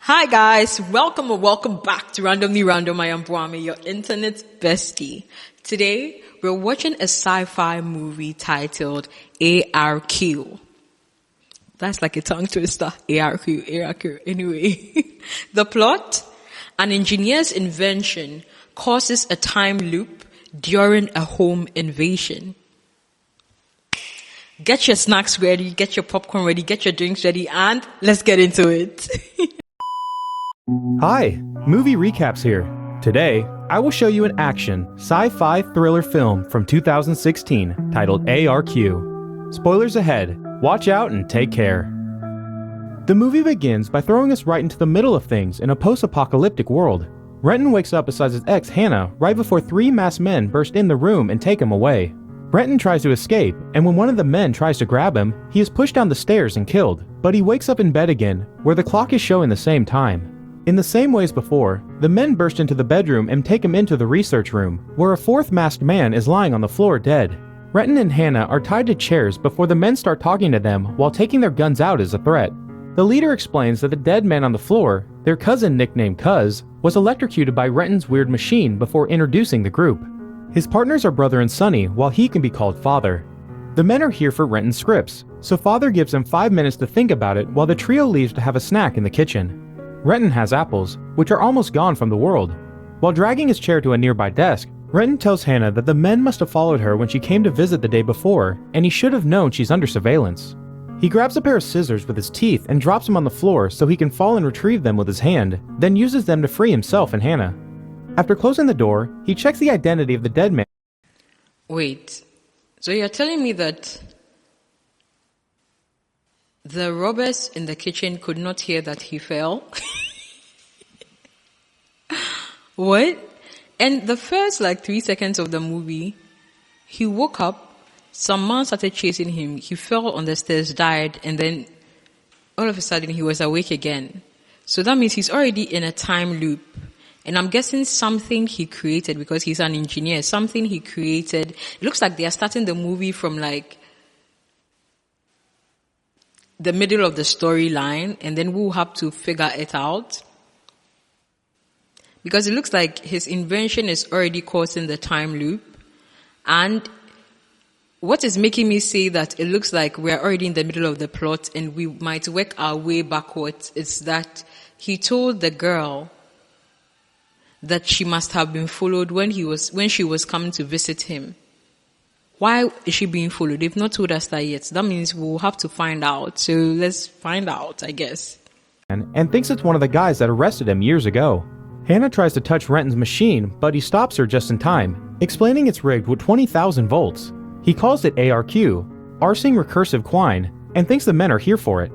Hi guys, welcome or welcome back to Randomly Random. I am Brahmi, your internet bestie. Today, we're watching a sci-fi movie titled ARQ. That's like a tongue twister. ARQ. Anyway, the plot: an engineer's invention causes a time loop during a home invasion. Get your snacks ready, get your popcorn ready, get your drinks ready, and let's get into it. Hi, Movie Recaps here. Today, I will show you an action, sci-fi thriller film from 2016 titled ARQ. Spoilers ahead, watch out and take care. The movie begins by throwing us right into the middle of things in a post-apocalyptic world. Renton wakes up beside his ex Hannah right before three masked men burst in the room and take him away. Renton tries to escape, and when one of the men tries to grab him, he is pushed down the stairs and killed, but he wakes up in bed again, where the clock is showing the same time. In the same way as before, the men burst into the bedroom and take him into the research room, where a fourth masked man is lying on the floor dead. Renton and Hannah are tied to chairs before the men start talking to them while taking their guns out as a threat. The leader explains that the dead man on the floor, their cousin nicknamed Cuz, was electrocuted by Renton's weird machine before introducing the group. His partners are Brother and Sonny, while he can be called Father. The men are here for Renton's scripts, so Father gives them 5 minutes to think about it while the trio leaves to have a snack in the kitchen. Renton has apples, which are almost gone from the world. While dragging his chair to a nearby desk, Renton tells Hannah that the men must have followed her when she came to visit the day before, and he should have known she's under surveillance. He grabs a pair of scissors with his teeth and drops them on the floor so he can fall and retrieve them with his hand, then uses them to free himself and Hannah. After closing the door, he checks the identity of the dead man. Wait, so you're telling me that the robbers in the kitchen could not hear that he fell? What? And the first 3 seconds of the movie, he woke up, some man started chasing him, he fell on the stairs, died, and then all of a sudden he was awake again. So that means he's already in a time loop. And I'm guessing something he created, because he's an engineer, something he created. It looks like they are starting the movie from the middle of the storyline, and then we'll have to figure it out. Because it looks like his invention is already causing the time loop. And what is making me say that it looks like we're already in the middle of the plot and we might work our way backwards is that he told the girl that she must have been followed when she was coming to visit him. Why is she being followed? They've not told us that yet. That means we'll have to find out. So let's find out, I guess. And thinks it's one of the guys that arrested him years ago. Hannah tries to touch Renton's machine, but he stops her just in time, explaining it's rigged with 20,000 volts. He calls it ARQ, Arsing Recursive Quine, and thinks the men are here for it.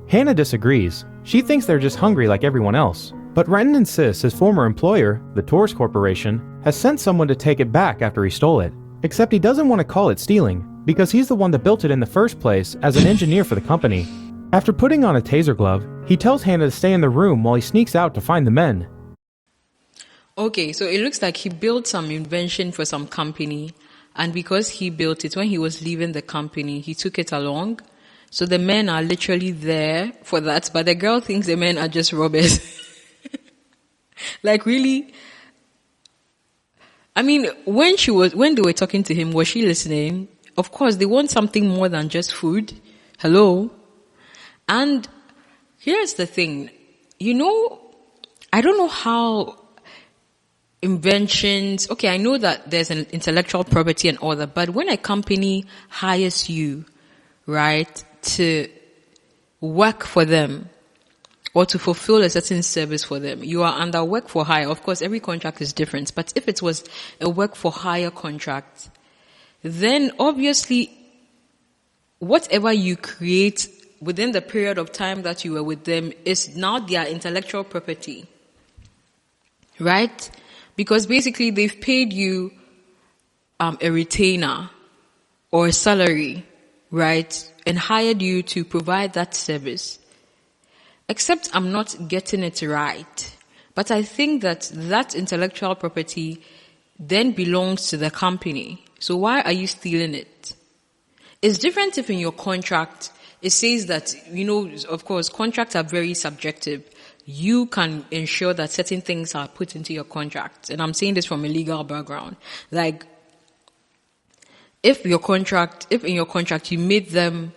Hannah disagrees. She thinks they're just hungry like everyone else. But Renton insists his former employer, the Taurus Corporation, has sent someone to take it back after he stole it. Except he doesn't want to call it stealing, because he's the one that built it in the first place as an engineer for the company. After putting on a taser glove, he tells Hannah to stay in the room while he sneaks out to find the men. Okay, so it looks like he built some invention for some company, and because he built it, when he was leaving the company, he took it along. So the men are literally there for that, but the girl thinks the men are just robbers. Really? I mean, when they were talking to him, was she listening? Of course, they want something more than just food. Hello? And here's the thing. I don't know how inventions, okay, I know that there's an intellectual property and all that, but when a company hires you, right, to work for them, or to fulfill a certain service for them, you are under work for hire. Of course, every contract is different, but if it was a work for hire contract, then obviously whatever you create within the period of time that you were with them is now their intellectual property, right? Because basically they've paid you a retainer or a salary, right, and hired you to provide that service. Except I'm not getting it right. But I think that intellectual property then belongs to the company. So why are you stealing it? It's different if in your contract it says that, of course, contracts are very subjective. you can ensure that certain things are put into your contract. And I'm saying this from a legal background. Like, if in your contract you made them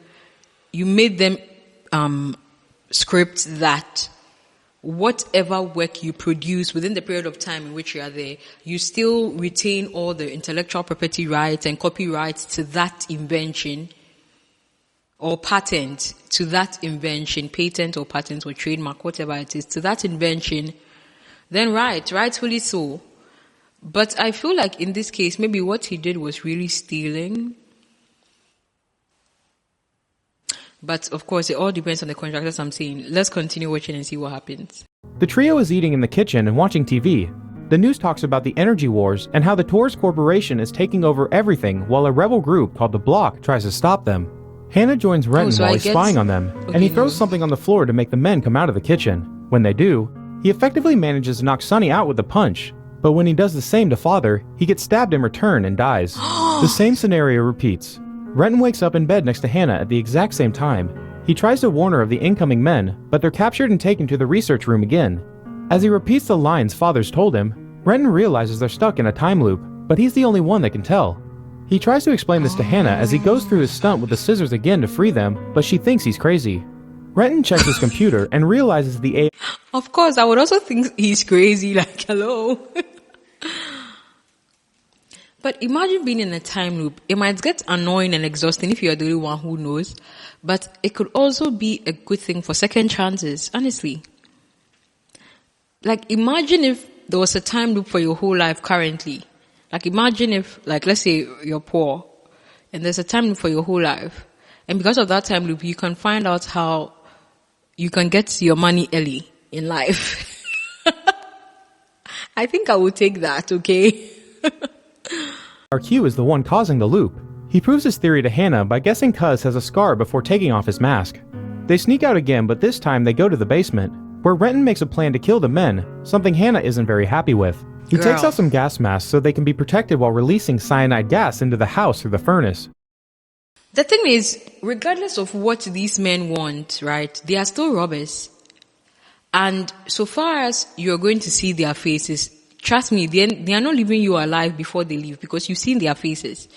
script that whatever work you produce within the period of time in which you are there, you still retain all the intellectual property rights and copyrights to that invention or patent to that invention, patent or patent or trademark, whatever it is, to that invention, then rightfully so. But I feel like in this case, maybe what he did was really stealing. But of course, it all depends on the contract, as I'm saying. Let's continue watching and see what happens. The trio is eating in the kitchen and watching TV. The news talks about the energy wars and how the Torres Corporation is taking over everything while a rebel group called the Block tries to stop them. Hannah joins Renton while he's spying on them, and he throws something on the floor to make the men come out of the kitchen. When they do, he effectively manages to knock Sonny out with a punch. But when he does the same to Father, he gets stabbed in return and dies. The same scenario repeats. Renton wakes up in bed next to Hannah at the exact same time. He tries to warn her of the incoming men, but they're captured and taken to the research room again. As he repeats the lines Father's told him, Renton realizes they're stuck in a time loop, but he's the only one that can tell. He tries to explain this to Hannah as he goes through his stunt with the scissors again to free them, but she thinks he's crazy. Renton checks his computer and realizes the Of course, I would also think he's crazy, like, hello. But imagine being in a time loop. It might get annoying and exhausting if you're the only one who knows, but it could also be a good thing for second chances, honestly. Like, imagine if there was a time loop for your whole life currently. Like, imagine if, like, let's say you're poor, and there's a time loop for your whole life. And because of that time loop, you can find out how you can get your money early in life. I think I would take that, okay? ARQ is the one causing the loop. He proves his theory to Hannah by guessing Cuz has a scar before taking off his mask. They sneak out again, but this time they go to the basement, where Renton makes a plan to kill the men, something Hannah isn't very happy with. He takes out some gas masks so they can be protected while releasing cyanide gas into the house through the furnace. The thing is, regardless of what these men want, right, they are still robbers. And so far as you're going to see their faces, trust me, they are not leaving you alive before they leave because you've seen their faces,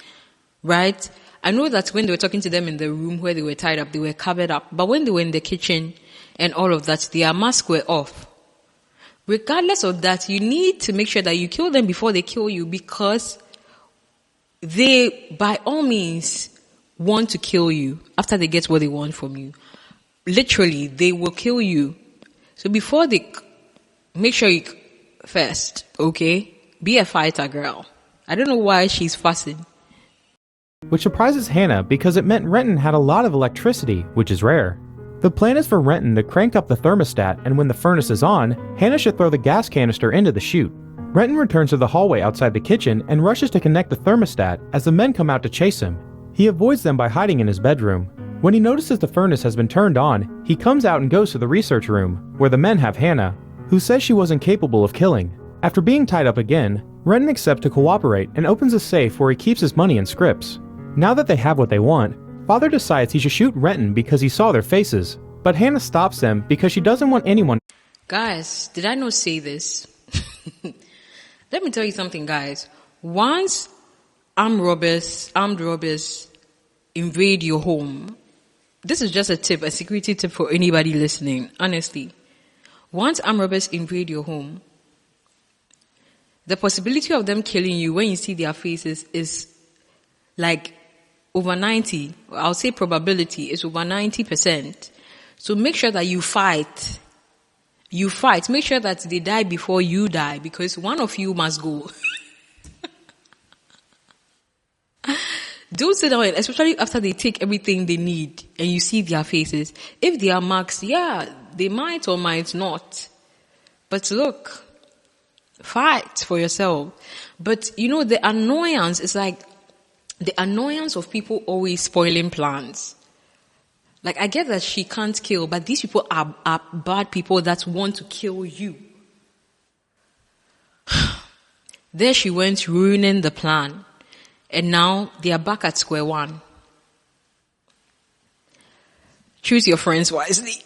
right? I know that when they were talking to them in the room where they were tied up, they were covered up. But when they were in the kitchen and all of that, their masks were off. Regardless of that, you need to make sure that you kill them before they kill you because they, by all means, want to kill you after they get what they want from you. Literally, they will kill you. So before they, make sure you first, okay? Be a fighter, girl. I don't know why she's fussing. Which surprises Hannah because it meant Renton had a lot of electricity, which is rare. The plan is for Renton to crank up the thermostat, and when the furnace is on, Hannah should throw the gas canister into the chute. Renton returns to the hallway outside the kitchen and rushes to connect the thermostat as the men come out to chase him. He avoids them by hiding in his bedroom. When he notices the furnace has been turned on, he comes out and goes to the research room, where the men have Hannah, who says she wasn't capable of killing. After being tied up again, Renton accepts to cooperate and opens a safe where he keeps his money and scripts. Now that they have what they want, Father decides he should shoot Renton because he saw their faces, but Hannah stops them because she doesn't want anyone. Guys, did I not say this? Let me tell you something, guys. Once armed robbers invade your home, this is just a tip, a security tip for anybody listening, honestly. Once armed robbers invade your home, the possibility of them killing you when you see their faces is like over 90. I'll say probability is over 90%. So make sure that you fight. You fight. Make sure that they die before you die because one of you must go. Don't sit down, especially after they take everything they need and you see their faces. If they are marks, yeah, they might or might not. But look, fight for yourself. But you know, the annoyance is like the annoyance of people always spoiling plans. Like, I get that she can't kill, but these people are bad people that want to kill you. There she went ruining the plan. And now they are back at square one. Choose your friends wisely.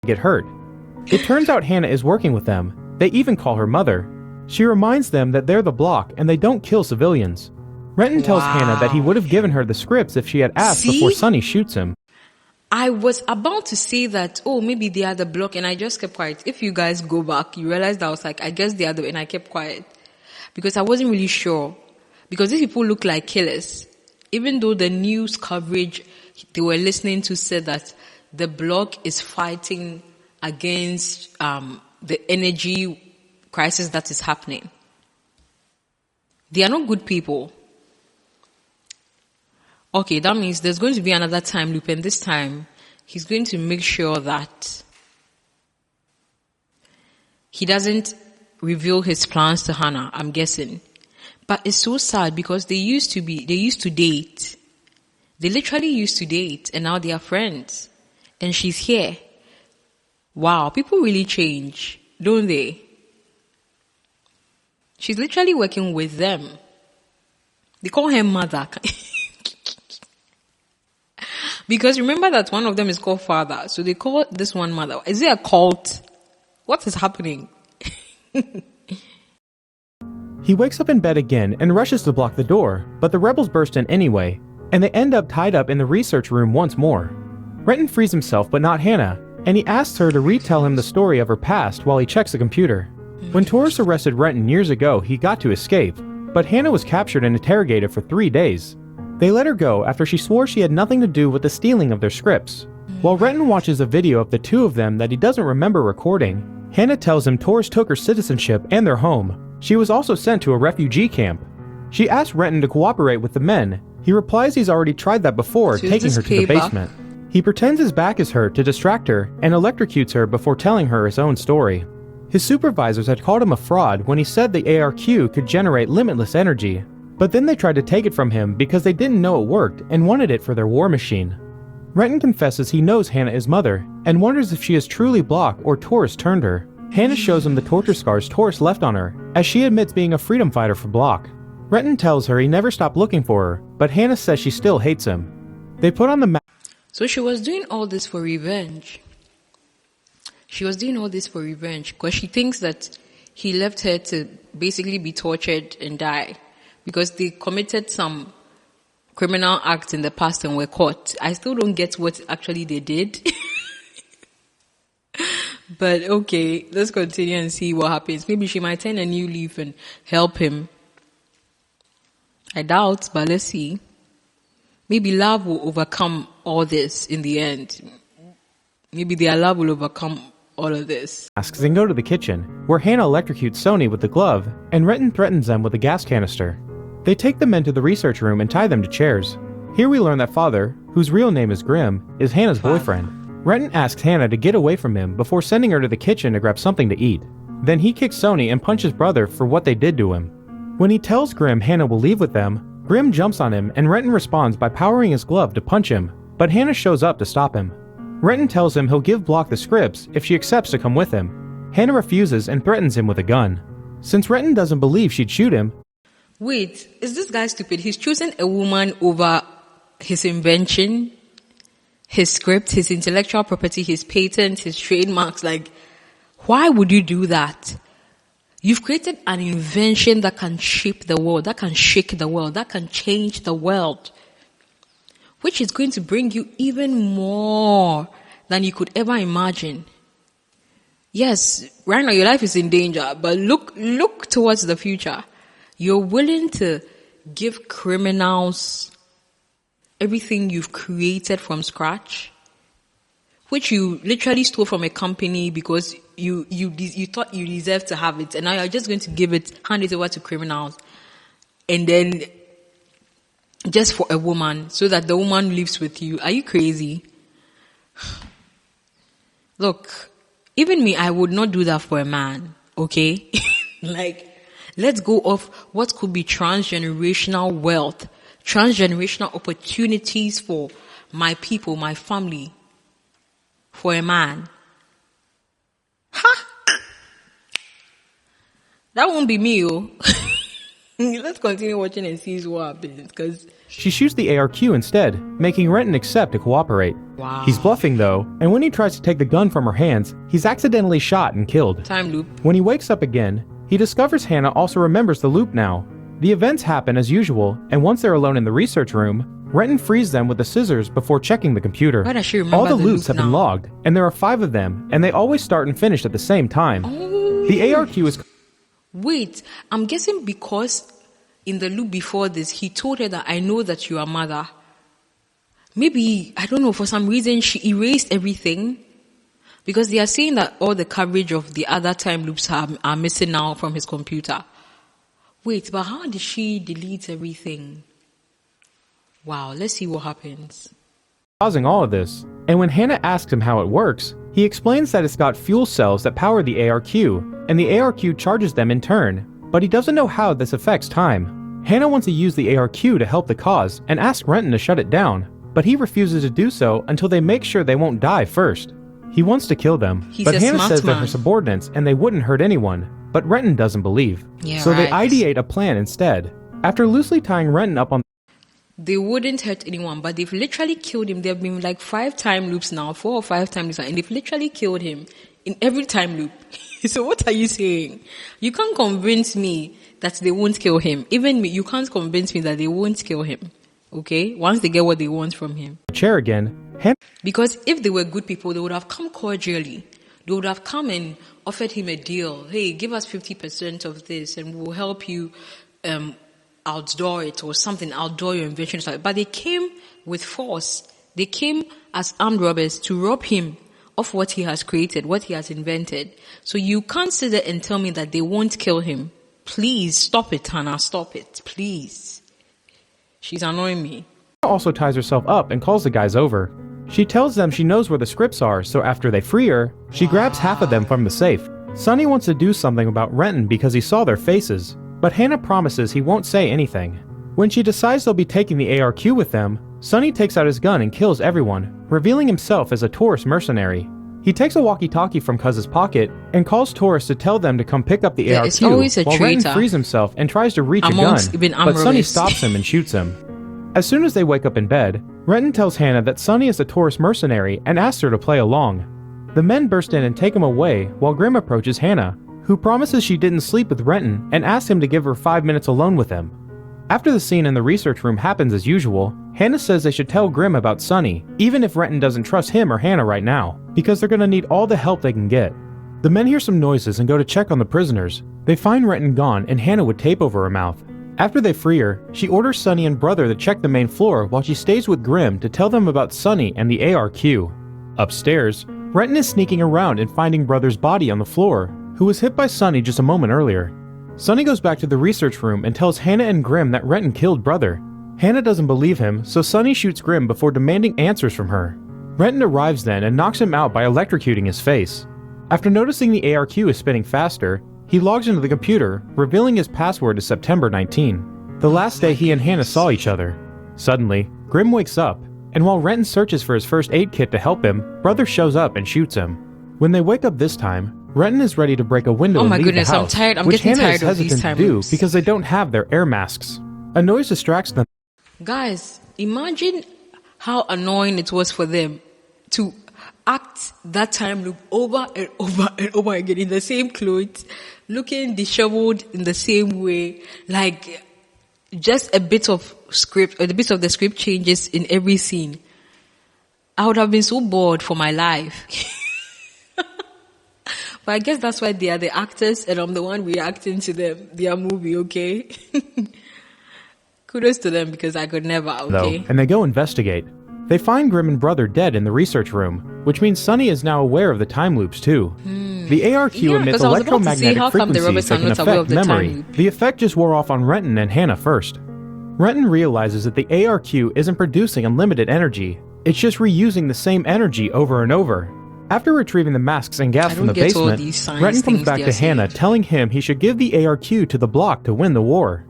get hurt. It turns out Hannah is working with them. They even call her mother. She reminds them that they're the block and they don't kill civilians. Renton tells Hannah that he would have given her the scripts if she had asked before Sonny shoots him. I was about to say that, oh, maybe they are the block, and I just kept quiet. If you guys go back, you realize that I was like, I guess they are the, and I kept quiet. Because I wasn't really sure. Because these people look like killers. Even though the news coverage they were listening to said that the block is fighting against the energy crisis that is happening. They are not good people. Okay, that means there's going to be another time loop, and this time he's going to make sure that he doesn't reveal his plans to Hannah, I'm guessing. But it's so sad because they used to date. They literally used to date, and now they are friends. And she's here. Wow, people really change, don't they? She's literally working with them. They call her mother. Because remember that one of them is called father. So they call this one mother. Is it a cult? What is happening? He wakes up in bed again and rushes to block the door, but the rebels burst in anyway, and they end up tied up in the research room once more. Renton frees himself but not Hannah, and he asks her to retell him the story of her past while he checks the computer. When Taurus arrested Renton years ago, he got to escape, but Hannah was captured and interrogated for 3 days. They let her go after she swore she had nothing to do with the stealing of their scripts. While Renton watches a video of the two of them that he doesn't remember recording, Hannah tells him Taurus took her citizenship and their home. She was also sent to a refugee camp. She asks Renton to cooperate with the men. He replies he's already tried that before, taking her to the basement. He pretends his back is hurt to distract her and electrocutes her before telling her his own story. His supervisors had called him a fraud when he said the ARQ could generate limitless energy, but then they tried to take it from him because they didn't know it worked and wanted it for their war machine. Renton confesses he knows Hannah is mother and wonders if she is truly Block or Taurus turned her. Hannah shows him the torture scars Taurus left on her, as she admits being a freedom fighter for Block. Renton tells her he never stopped looking for her, but Hannah says she still hates him. They put on the mask. So she was doing all this for revenge. She was doing all this for revenge because she thinks that he left her to basically be tortured and die because they committed some criminal act in the past and were caught. I still don't get what actually they did. But okay, let's continue and see what happens. Maybe she might turn a new leaf and help him. I doubt, but let's see. Maybe love will overcome all this in the end. Maybe their love will overcome all of this. Asks and go to the kitchen, where Hannah electrocutes Sony with the glove, and Renton threatens them with a gas canister. They take the men to the research room and tie them to chairs. Here we learn that Father, whose real name is Grimm, is Hannah's boyfriend. Renton asks Hannah to get away from him before sending her to the kitchen to grab something to eat. Then he kicks Sony and punches brother for what they did to him. When he tells Grimm Hannah will leave with them, Grimm jumps on him and Renton responds by powering his glove to punch him, but Hannah shows up to stop him. Renton tells him he'll give Block the scripts if she accepts to come with him. Hannah refuses and threatens him with a gun. Since Renton doesn't believe she'd shoot him... Wait, is this guy stupid? He's choosing a woman over his invention, his script, his intellectual property, his patents, his trademarks. Like, why would you do that? You've created an invention that can shape the world, that can shake the world, that can change the world, which is going to bring you even more than you could ever imagine. Yes, right now your life is in danger, but look towards the future. You're willing to give criminals everything you've created from scratch, which you literally stole from a company because you thought you deserved to have it, and now you're just going to hand it over to criminals, and then just for a woman, so that the woman lives with you. Are you crazy? Look, even me, I would not do that for a man, okay? Like, let's go off what could be transgenerational wealth, transgenerational opportunities for my people, my family, for a man. Huh? That won't be me, oh. Let's continue watching and see what happens, because... She shoots the ARQ instead, making Renton accept to cooperate. Wow. He's bluffing though, and when he tries to take the gun from her hands, he's accidentally shot and killed. Time loop. When he wakes up again, he discovers Hannah also remembers the loop now. The events happen as usual, and once they're alone in the research room, Renton frees them with the scissors before checking the computer. Why does she remember all the the loops loop have been now? logged, and there are 5 of them, and they always start and finish at the same time. Oh. The ARQ is... Wait, I'm guessing because in the loop before this, he told her that I know that you are mother. Maybe, I don't know, for some reason she erased everything. Because they are saying that all the coverage of the other time loops are missing now from his computer. Wait, but how did she delete everything? Wow, let's see what happens. Causing all of this, and when Hannah asks him how it works, he explains that it's got fuel cells that power the ARQ, and the ARQ charges them in turn, but he doesn't know how this affects time. Hannah wants to use the ARQ to help the cause and asks Renton to shut it down, but he refuses to do so until they make sure they won't die first. He wants to kill them, He's but a Hannah smart says they're her man. subordinates and they wouldn't hurt anyone, but Renton doesn't believe. Yeah, so they right. ideate a plan instead. After loosely tying Renton up on... They wouldn't hurt anyone, but they've literally killed him. There have been like 5 time loops now, 4 or 5 time loops, and they've literally killed him in every time loop. So what are you saying? You can't convince me that they won't kill him. Even me, you can't convince me that they won't kill him. Okay? Once they get what they want from him. the chair again, Hannah... Because if they were good people, they would have come cordially. They would have come and offered him a deal. Hey, give us 50% of this and we'll help you outdoor it or something, outdoor your invention. But they came with force. They came as armed robbers to rob him of what he has created, what he has invented. So you can't sit there and tell me that they won't kill him. Please, stop it, Hannah. Stop it. Please. She's annoying me. also ties herself up and calls the guys over. She tells them she knows where the scripts are, so after they free her, she grabs half of them from the safe. Sonny wants to do something about Renton because he saw their faces, but Hannah promises he won't say anything. When she decides they'll be taking the ARQ with them, Sonny takes out his gun and kills everyone, revealing himself as a tourist mercenary. He takes a walkie-talkie from Cuz's pocket and calls tourists to tell them to come pick up the There is always a ARQ, while traitor Renton frees himself and tries to reach amongst a gun, even armed but Sonny robbers. stops him and shoots him. As soon as they wake up in bed, Renton tells Hannah that Sonny is a tourist mercenary and asks her to play along. The men burst in and take him away while Grimm approaches Hannah, who promises she didn't sleep with Renton and asks him to give her 5 minutes alone with him. After the scene in the research room happens as usual, Hannah says they should tell Grimm about Sonny, even if Renton doesn't trust him or Hannah right now, because they're gonna need all the help they can get. The men hear some noises and go to check on the prisoners. They find Renton gone and Hannah with tape over her mouth. After they free her, she orders Sonny and Brother to check the main floor while she stays with Grimm to tell them about Sonny and the ARQ. Upstairs, Renton is sneaking around and finding Brother's body on the floor, who was hit by Sonny just a moment earlier. Sonny goes back to the research room and tells Hannah and Grimm that Renton killed Brother. Hannah doesn't believe him, so Sonny shoots Grimm before demanding answers from her. Renton arrives then and knocks him out by electrocuting his face. After noticing the ARQ is spinning faster, he logs into the computer, revealing his password to September 19, the last day he and Hannah saw each other. Suddenly, Grimm wakes up, and while Renton searches for his first aid kit to help him, Brother shows up and shoots him. When they wake up this time, Renton is ready to break a window and leave goodness, the I'm house, tired. I'm which getting Hannah is tired of these hesitant time to do loops. because they don't have their air masks. A noise distracts them. Guys, imagine how annoying it was for them to act that time loop over and over and over again in the same clothes, looking disheveled in the same way, like just a bit of script, or a bit of the script changes in every scene. I would have been so bored for my life. But I guess that's why they are the actors and I'm the one reacting to their movie, okay? Kudos to them because I could never, okay? And they go investigate. They find Grimm and Brother dead in the research room, which means Sonny is now aware of the time loops too. The ARQ Yeah, emits 'cause I was about to say, electromagnetic how come the frequencies robots that are can not aware of affect the time memory. loop? The effect just wore off on Renton and Hannah first. Renton realizes that the ARQ isn't producing unlimited energy, it's just reusing the same energy over and over. After retrieving the masks and gas I from don't the get all basement, these science Renton comes things back they to are Hannah saying. telling him he should give the ARQ to the block to win the war.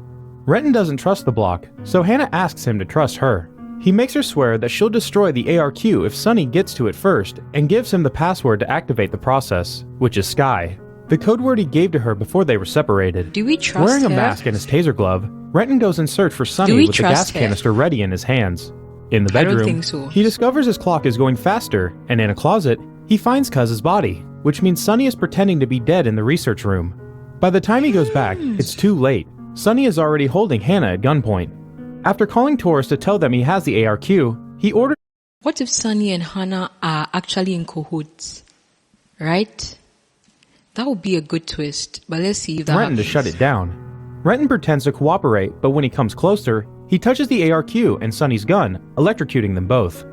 Renton doesn't trust the block, so Hannah asks him to trust her. He makes her swear that she'll destroy the ARQ if Sonny gets to it first, and gives him the password to activate the process, which is Sky. the code word he gave to her before they were separated. Do we trust Wearing a her? mask and his taser glove, Renton goes in search for Sonny we with the gas trust her? canister ready in his hands. In the I don't bedroom, think so. he discovers his clock is going faster, and in a closet, he finds Cuz's body, which means Sonny is pretending to be dead in the research room. By the time he goes back, it's too late. Sonny is already holding Hannah at gunpoint. After calling Taurus to tell them he has the ARQ, he orders... What if Sonny and Hannah are actually in cahoots? Right? That would be a good twist, but let's see if that Renton to happens. shut it down. Renton pretends to cooperate, but when he comes closer, he touches the ARQ and Sonny's gun, electrocuting them both.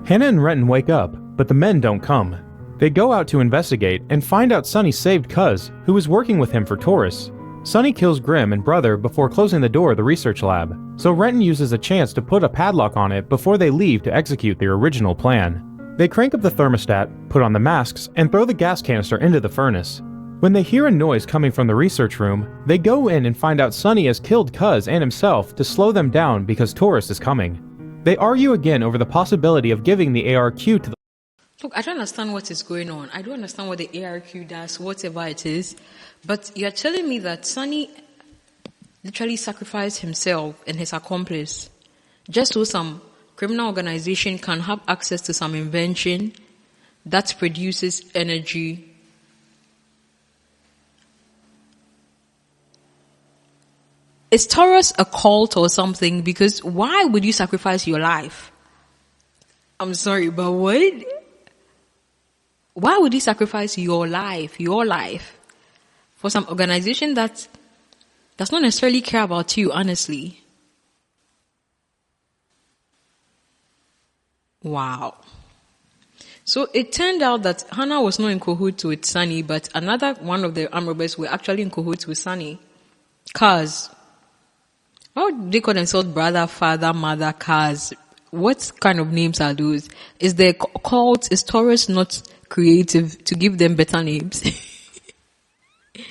Hannah and Renton wake up, but the men don't come. They go out to investigate and find out Sonny saved Cuz, who was working with him for Taurus. Sonny kills Grimm and Brother before closing the door of the research lab, so Renton uses a chance to put a padlock on it before they leave to execute their original plan. They crank up the thermostat, put on the masks, and throw the gas canister into the furnace. When they hear a noise coming from the research room, they go in and find out Sonny has killed Cuz and himself to slow them down because Taurus is coming. They argue again over the possibility of giving the ARQ to the... Look, I don't understand what is going on. I don't understand what the ARQ does, whatever it is. But you're telling me that Sonny literally sacrificed himself and his accomplice just so some criminal organization can have access to some invention that produces energy. Is Taurus a cult or something? Because why would you sacrifice your life? I'm sorry, but what? Why would you sacrifice your life, for some organization that does not necessarily care about you, honestly? Wow. So it turned out that Hannah was not in cahoots with Sonny, but another one of the armed robbers were actually in cahoots with Sonny. Cuz. Why would they call themselves brother, father, mother, cuz? What kind of names are those? Is the cult, is Taurus not creative to give them better names?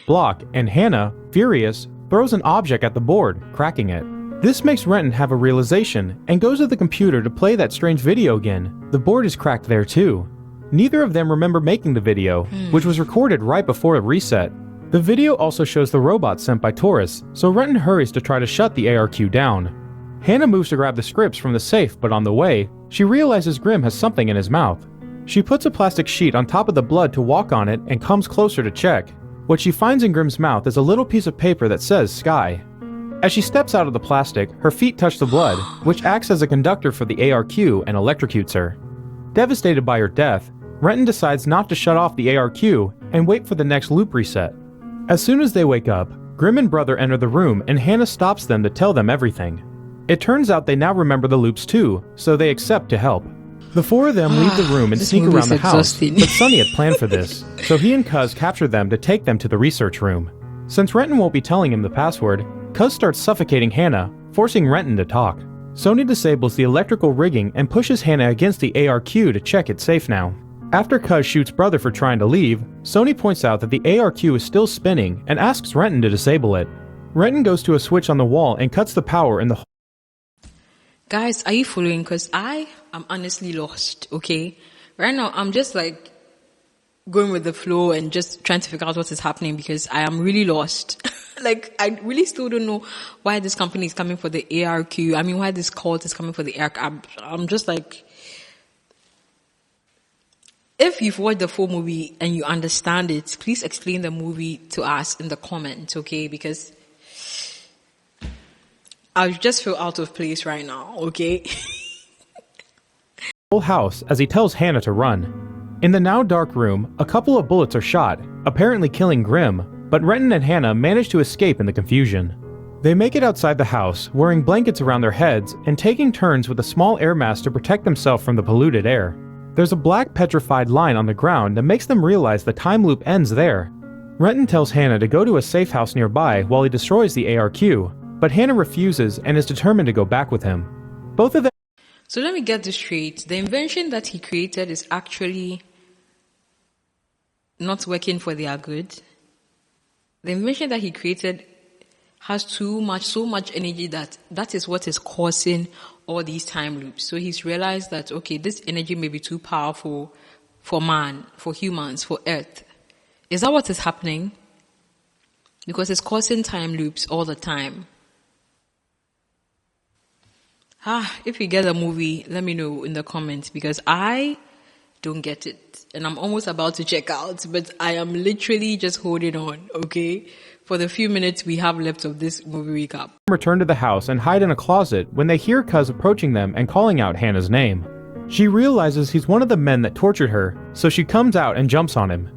block, and Hannah, furious, throws an object at the board, cracking it. This makes Renton have a realization and goes to the computer to play that strange video again. The board is cracked there too. Neither of them remember making the video, which was recorded right before a reset. The video also shows the robot sent by Taurus, so Renton hurries to try to shut the ARQ down. Hannah moves to grab the scripts from the safe, but on the way, she realizes Grimm has something in his mouth. She puts a plastic sheet on top of the blood to walk on it and comes closer to check. What she finds in Grimm's mouth is a little piece of paper that says Sky. As she steps out of the plastic, her feet touch the blood, which acts as a conductor for the ARQ and electrocutes her. Devastated by her death, Renton decides not to shut off the ARQ and wait for the next loop reset. As soon as they wake up, Grimm and Brother enter the room and Hannah stops them to tell them everything. It turns out they now remember the loops too, so they accept to help. The four of them leave the room and sneak around the house, but Sonny had planned for this, so he and Cuz capture them to take them to the research room. Since Renton won't be telling him the password, Cuz starts suffocating Hannah, forcing Renton to talk. Sony disables the electrical rigging and pushes Hannah against the ARQ to check it's safe now. After Cuz shoots Brother for trying to leave, Sony points out that the ARQ is still spinning and asks Renton to disable it. Renton goes to a switch on the wall and cuts the power in the... Guys, are you following? Because I am honestly lost, okay? Right now, I'm just like going with the flow and just trying to figure out what is happening because I am really lost. Like, I really still don't know why this company is coming for the ARQ. I mean, why this cult is coming for the ARQ. I'm just like... If you've watched the full movie and you understand it, please explain the movie to us in the comments, okay? Because I just feel out of place right now, okay? Whole house as he tells Hannah to run. In the now dark room, a couple of bullets are shot, apparently killing Grimm, but Renton and Hannah manage to escape in the confusion. They make it outside the house, wearing blankets around their heads and taking turns with a small air mask to protect themselves from the polluted air. There's a black petrified line on the ground that makes them realize the time loop ends there. Renton tells Hannah to go to a safe house nearby while he destroys the ARQ, but Hannah refuses and is determined to go back with him. Both of them... So let me get this straight. The invention that he created is actually not working for their good. The invention that he created has so much energy that is what is causing all these time loops. So he's realized that, okay, this energy may be too powerful for man, for humans, for Earth. Is that what is happening? Because it's causing time loops all the time. If you get a movie, let me know in the comments, because I don't get it. And I'm almost about to check out, but I am literally just holding on, okay? For the few minutes we have left of this movie recap. Return to the house and hide in a closet when they hear Cuz approaching them and calling out Hannah's name. She realizes he's one of the men that tortured her, so she comes out and jumps on him.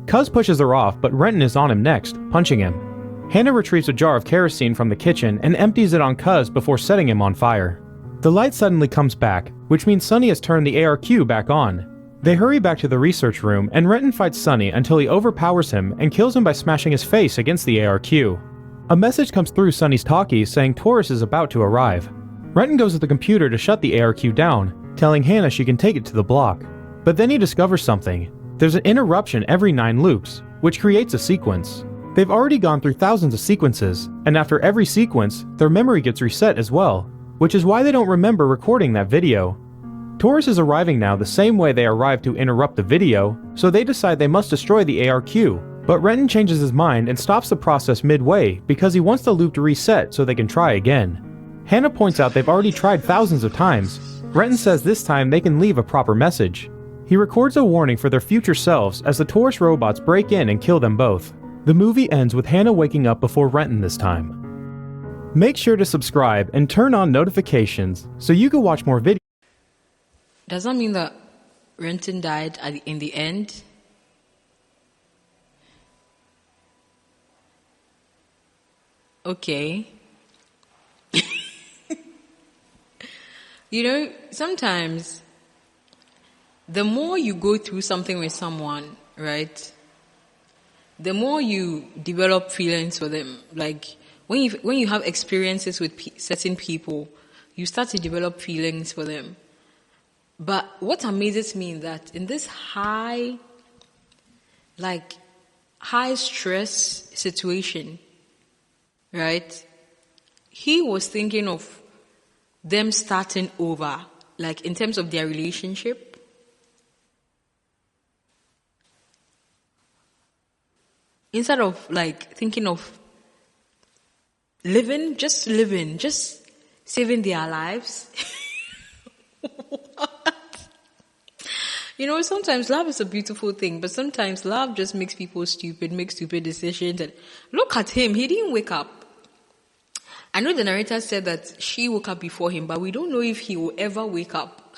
Cuz pushes her off, but Renton is on him next, punching him. Hannah retrieves a jar of kerosene from the kitchen and empties it on Cuz before setting him on fire. The light suddenly comes back, which means Sunny has turned the ARQ back on. They hurry back to the research room, and Renton fights Sunny until he overpowers him and kills him by smashing his face against the ARQ. A message comes through Sunny's talkie saying Taurus is about to arrive. Renton goes to the computer to shut the ARQ down, telling Hannah she can take it to the block. But then he discovers something. There's an interruption every 9 loops, which creates a sequence. They've already gone through thousands of sequences, and after every sequence, their memory gets reset as well, which is why they don't remember recording that video. Taurus is arriving now the same way they arrived to interrupt the video, so they decide they must destroy the ARQ, but Renton changes his mind and stops the process midway because he wants the loop to reset so they can try again. Hannah points out they've already tried thousands of times. Renton says this time they can leave a proper message. He records a warning for their future selves as the Taurus robots break in and kill them both. The movie ends with Hannah waking up before Renton this time. Make sure to subscribe and turn on notifications so you can watch more videos. Does that mean that Renton died in the end? Okay. You know, sometimes the more you go through something with someone, right, the more you develop feelings for them. Like when you have experiences with certain people, you start to develop feelings for them. But what amazes me is that in this high stress situation, right, he was thinking of them starting over, like in terms of their relationship. Instead of like thinking of living, just saving their lives. You know, sometimes love is a beautiful thing, but sometimes love just makes people stupid, make stupid decisions. And look at him, he didn't wake up. I know the narrator said that she woke up before him, but we don't know if he will ever wake up.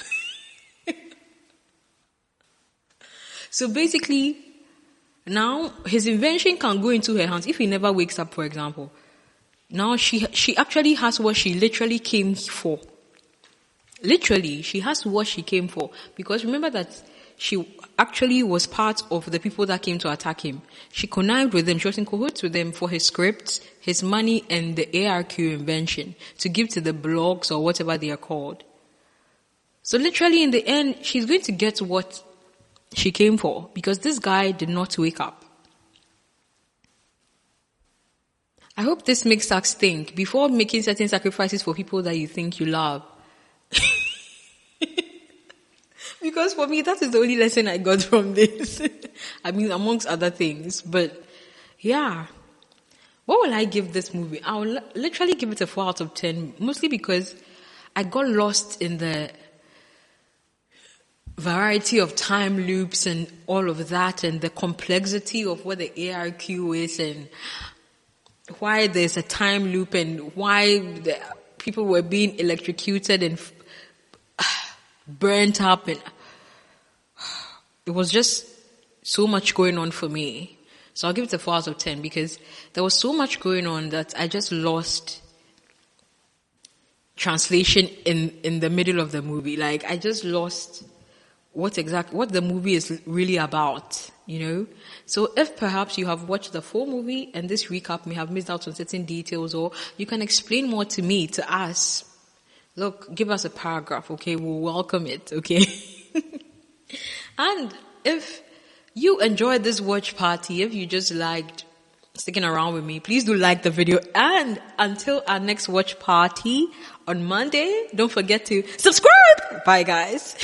So basically, now his invention can go into her hands if he never wakes up, for example. Now she actually has what she literally came for. Literally, she has what she came for. Because remember that she actually was part of the people that came to attack him. She connived with them. She was in cahoots with them for his script, his money, and the ARQ invention to give to the blogs or whatever they are called. So literally, in the end, she's going to get what she came for because this guy did not wake up. I hope this makes us think before making certain sacrifices for people that you think you love. Because for me, that is the only lesson I got from this. I mean, amongst other things. But, yeah. What will I give this movie? I will literally give it a 4 out of 10. Mostly because I got lost in the variety of time loops and all of that. And the complexity of what the ARQ is. And why there's a time loop. And why the people were being electrocuted and burnt up, and it was just so much going on for me. So I'll give it a 4 out of 10 because there was so much going on that I just lost translation in the middle of the movie. Like I just lost what the movie is really about, you know? So if perhaps you have watched the full movie and this recap may have missed out on certain details, or you can explain more to me, to us, look, give us a paragraph, okay? We'll welcome it, okay? And if you enjoyed this watch party, if you just liked sticking around with me, please do like the video. And until our next watch party on Monday, don't forget to subscribe. Bye, guys.